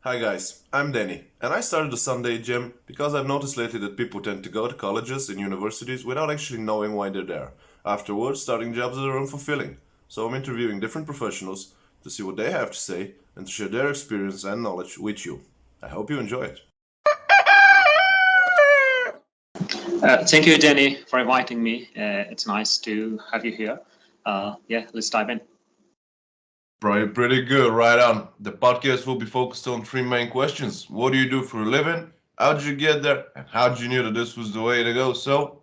Hi guys, I'm Danny, and I started the Sunday gym because I've noticed lately that people tend to go to colleges and universities without actually knowing why they're there. Afterwards, starting jobs that are unfulfilling. So I'm interviewing different professionals to see what they have to say and to share their experience and knowledge with you. I hope you enjoy it. Thank you, Danny, for inviting me. It's nice to have you here. Yeah, let's dive in. Pretty good, right on. The podcast will be focused on three main questions. What do you do for a living? How did you get there? And how did you know that this was the way to go? So,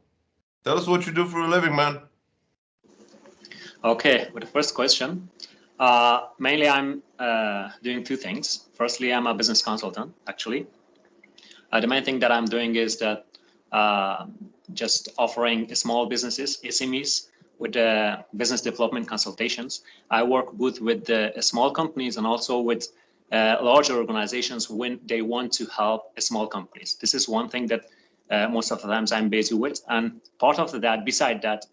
tell us what you do for a living, man. Okay, with the first question, mainly I'm doing two things. Firstly, I'm a business consultant, actually. The main thing that I'm doing is that uh, just offering small businesses, SMEs, with business development consultations. I work both with the small companies and also with larger organizations when they want to help small companies. This is one thing that most of the times I'm busy with. And part of that, beside that,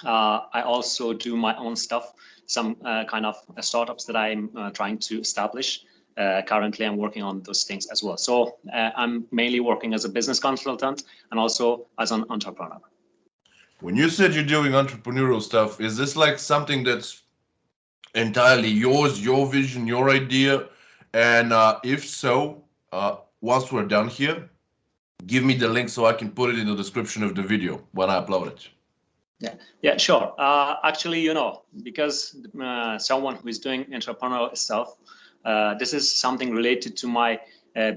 I also do my own stuff, some kind of startups that I'm trying to establish. Currently, I'm working on those things as well. So I'm mainly working as a business consultant and also as an entrepreneur. When you said you're doing entrepreneurial stuff, is this like something that's entirely yours, your vision, your idea? And if so, once we're done here, give me the link so I can put it in the description of the video when I upload it. Yeah, sure. Actually, because someone who is doing entrepreneurial stuff, this is something related to my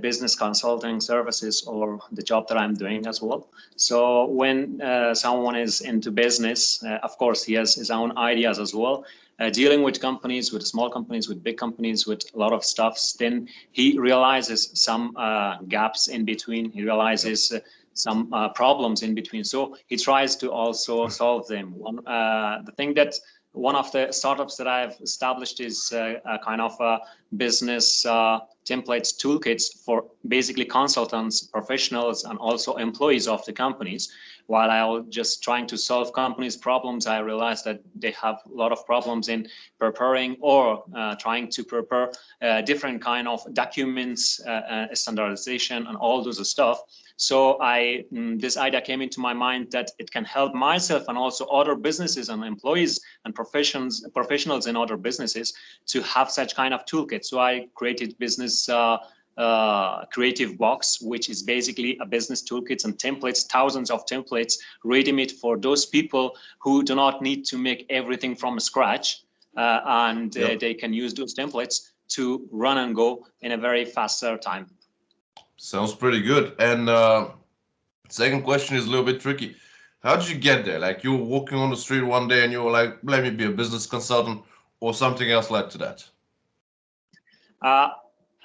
business consulting services or the job that I'm doing as well. So when someone is into business, of course, he has his own ideas as well. Dealing with companies, with small companies, with big companies, with a lot of stuffs, then he realizes some gaps in between. He realizes some problems in between. So he tries to also solve them. The thing that one of the startups that I've established is a kind of a business templates toolkits for basically consultants, professionals, and also employees of the companies. While I was just trying to solve companies' problems, I realized that they have a lot of problems in preparing or trying to prepare different kind of documents, standardization, and all those stuff. So this idea came into my mind that it can help myself and also other businesses and employees and professionals in other businesses to have such kind of toolkit. So I created business creative box, which is basically a business toolkits and templates, thousands of templates ready-made for those people who do not need to make everything from scratch, and Yep. they can use those templates to run and go in a very faster time. Sounds pretty good. And second question is a little bit tricky. How did you get there? Like you were walking on the street one day and you were like, let me be a business consultant, or something else led to that? Uh,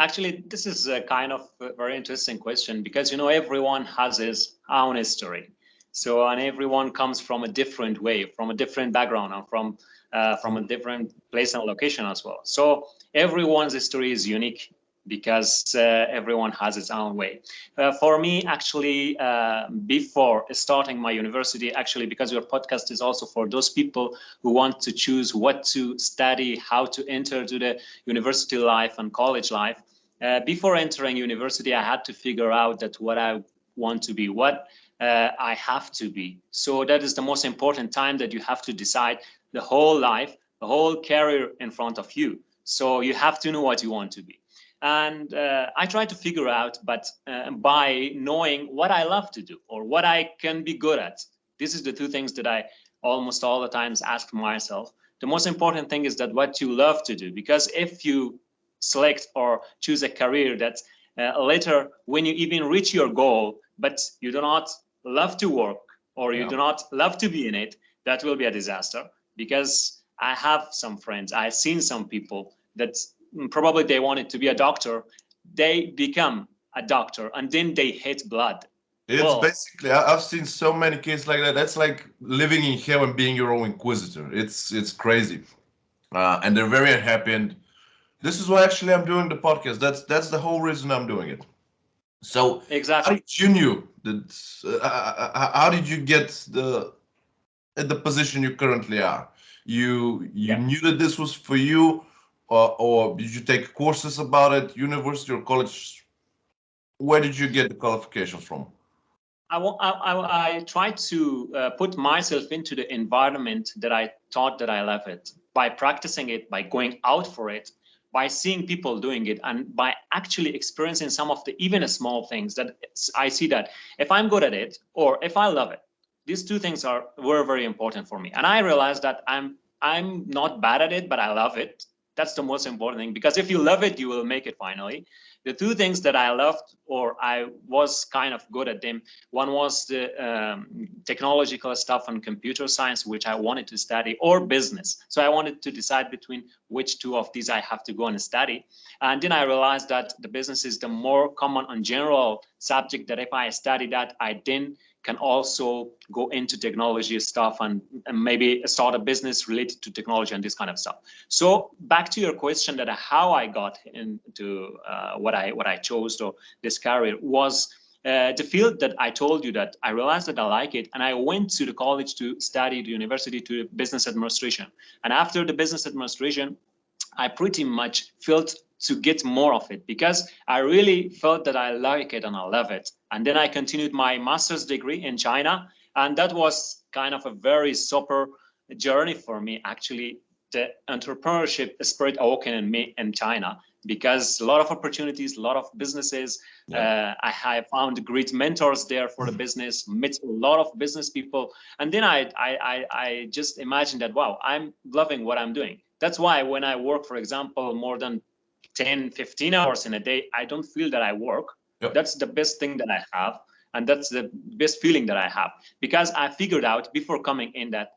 Actually, this is a kind of a very interesting question because everyone has his own history. So, and everyone comes from a different way, from a different background, and from a different place and location as well. So everyone's history is unique because everyone has its own way. For me, actually, before starting my university, actually, because your podcast is also for those people who want to choose what to study, how to enter to the university life and college life. Before entering university, I had to figure out that what I want to be, what I have to be. So that is the most important time that you have to decide the whole life, the whole career in front of you. So you have to know what you want to be. And I try to figure out, but by knowing what I love to do or what I can be good at. This is the two things that I almost all the times ask myself. The most important thing is that what you love to do, because if you select or choose a career that later when you even reach your goal, but you do not love to work or you Yeah. do not love to be in it, that will be a disaster. Because I have some friends, I've seen some people that probably they wanted to be a doctor, they become a doctor and then they hate blood. It's Well, basically I've seen so many kids like that. That's like living in hell and being your own inquisitor. It's crazy, and they're very unhappy. And this is why actually I'm doing the podcast. That's the whole reason I'm doing it. So how exactly. did you knew that? How did you get the at the position you currently are? You Yeah. knew that this was for you, or did you take courses about it, university or college? Where did you get the qualifications from? I try to put myself into the environment that I thought that I love it by practicing it, by going out for it, by seeing people doing it, and by actually experiencing some of the even small things that I see that if I'm good at it or if I love it, these two things were very important for me. And I realized that I'm not bad at it, but I love it. That's the most important thing, because if you love it, you will make it finally. The two things that I loved, or I was kind of good at them, one was the technological stuff and computer science, which I wanted to study, or business. So I wanted to decide between which two of these I have to go and study. And then I realized that the business is the more common and general subject, that if I study that, I then can also go into technology stuff and maybe start a business related to technology and this kind of stuff. So back to your question, that how I got into what I chose, or this career, was the field that I told you, that I realized that I like it, and I went to the college to study, the university, to business administration. And after the business administration, I pretty much felt to get more of it, because I really felt that I like it and I love it. And then I continued my master's degree in China, and that was kind of a very super journey for me, actually. The entrepreneurship spirit awoken in me in China, because a lot of opportunities, a lot of businesses. Yeah. I found great mentors there for the business, met a lot of business people, and then I just imagined that, wow, I'm loving what I'm doing. That's why when I work, for example, more than 10, 15 hours in a day, I don't feel that I work. Yep. That's the best thing that I have. And that's the best feeling that I have, because I figured out before coming in that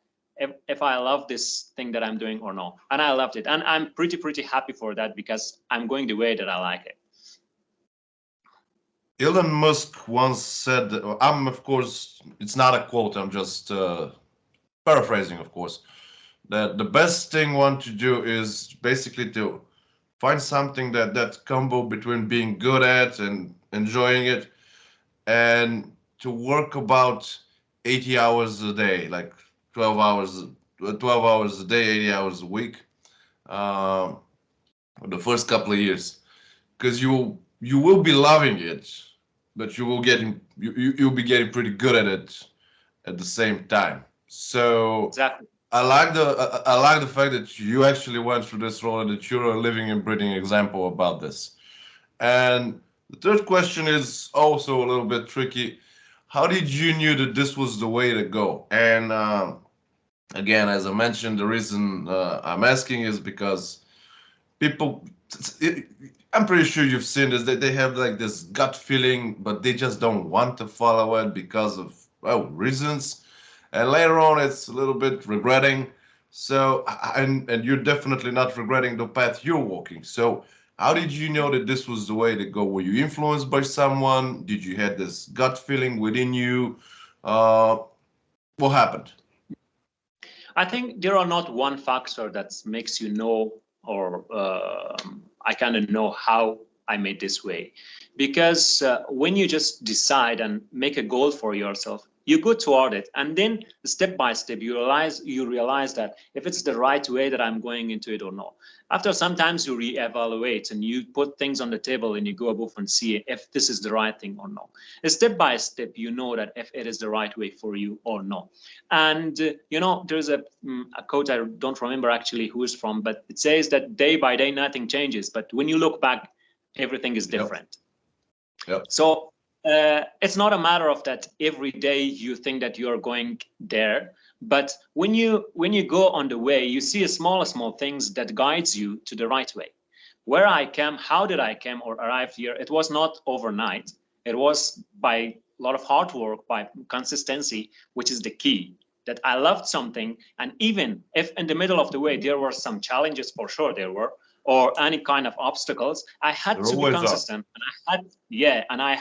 if I love this thing that I'm doing or no. And I loved it. And I'm pretty happy for that, because I'm going the way that I like it. Elon Musk once said, I'm, of course, it's not a quote, I'm just paraphrasing, of course, that the best thing one to do is basically to find something that combo between being good at and enjoying it, and to work about 80 hours a day, like 12 hours, 12 hours a day, 80 hours a week, um, the first couple of years, because you will be loving it, but you'll be getting pretty good at it at the same time. So Exactly. I like the fact that you actually went through this role and that you're a living and breathing example about this. And the third question is also a little bit tricky. How did you knew that this was the way to go? And again, as I mentioned, the reason I'm asking is because people, I'm pretty sure you've seen this, that they have like this gut feeling, but they just don't want to follow it because of, well, reasons. And later on, it's a little bit regretting. So, and you're definitely not regretting the path you're walking. So, how did you know that this was the way to go? Were you influenced by someone? Did you have this gut feeling within you? Uh, what happened? I think there are not one factor that makes you know, or I kind of know how I made this way. Because when you just decide and make a goal for yourself, you go toward it, and then step by step you realize that if it's the right way that I'm going into it or not. After sometimes you reevaluate and you put things on the table and you go above and see if this is the right thing or not. Step by step, you know that if it is the right way for you or not. And there's a quote, I don't remember actually who it's from, but it says that day by day nothing changes, but when you look back, everything is different. Yep. So it's not a matter of that every day you think that you're going there, but when you go on the way, you see a small things that guides you to the right way. Where I came, how did I come or arrive here? It was not overnight. It was by a lot of hard work, by consistency, which is the key. That I loved something, and even if in the middle of the way there were some challenges, for sure there were, or any kind of obstacles, I had They're to be always up. consistent, and I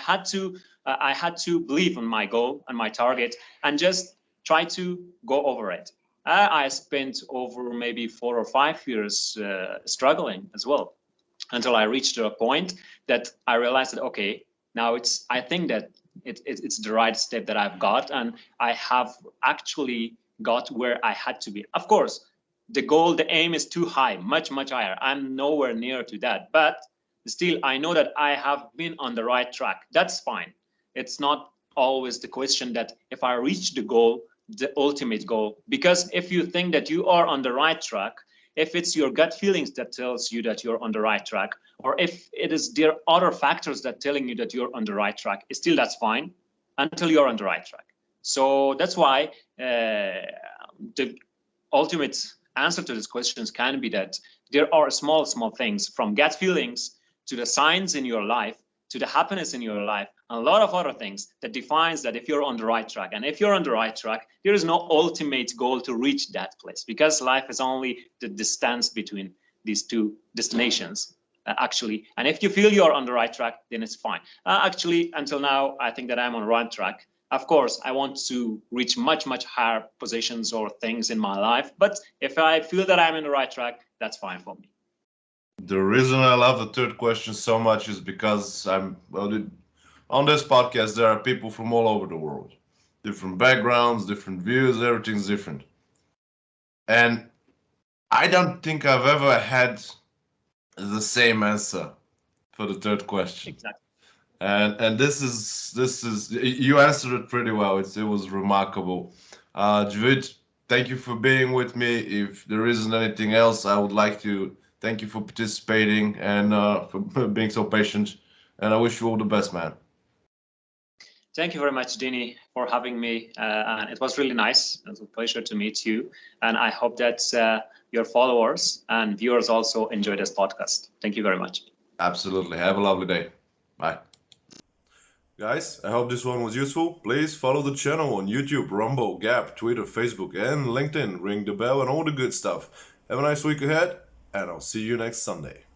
had to believe in my goal and my target, and just try to go over it. I spent over maybe 4 or 5 years struggling as well, until I reached a point that I realized that, okay, now I think that it's the right step that I've got, and I have actually got where I had to be. Of course, the goal, the aim is too high, much, much higher. I'm nowhere near to that. But still, I know that I have been on the right track. That's fine. It's not always the question that if I reach the goal, the ultimate goal. Because if you think that you are on the right track, if it's your gut feelings that tells you that you're on the right track, or if it is there other factors that telling you that you're on the right track, still that's fine until you're on the right track. So that's why the ultimate answer to these questions can be that there are small things, from gut feelings to the signs in your life to the happiness in your life, and a lot of other things that defines that if you're on the right track. And if you're on the right track, there is no ultimate goal to reach that place, because life is only the distance between these two destinations, actually. And if you feel you're on the right track, then it's fine. Actually, until now, I think that I'm on the right track. Of course, I want to reach much, much higher positions or things in my life. But if I feel that I'm in the right track, that's fine for me. The reason I love the third question so much is because on this podcast, there are people from all over the world, different backgrounds, different views, everything's different. And I don't think I've ever had the same answer for the third question. Exactly. And this is you answered it pretty well. It was remarkable. Jawid, thank you for being with me. If there isn't anything else, I would like to thank you for participating and for being so patient. And I wish you all the best, man. Thank you very much, Dini, for having me. And it was really nice. It was a pleasure to meet you. And I hope that your followers and viewers also enjoy this podcast. Thank you very much. Absolutely. Have a lovely day. Bye. Guys, I hope this one was useful. Please follow the channel on YouTube, Rumble, Gap, Twitter, Facebook, and LinkedIn. Ring the bell and all the good stuff. Have a nice week ahead, and I'll see you next Sunday.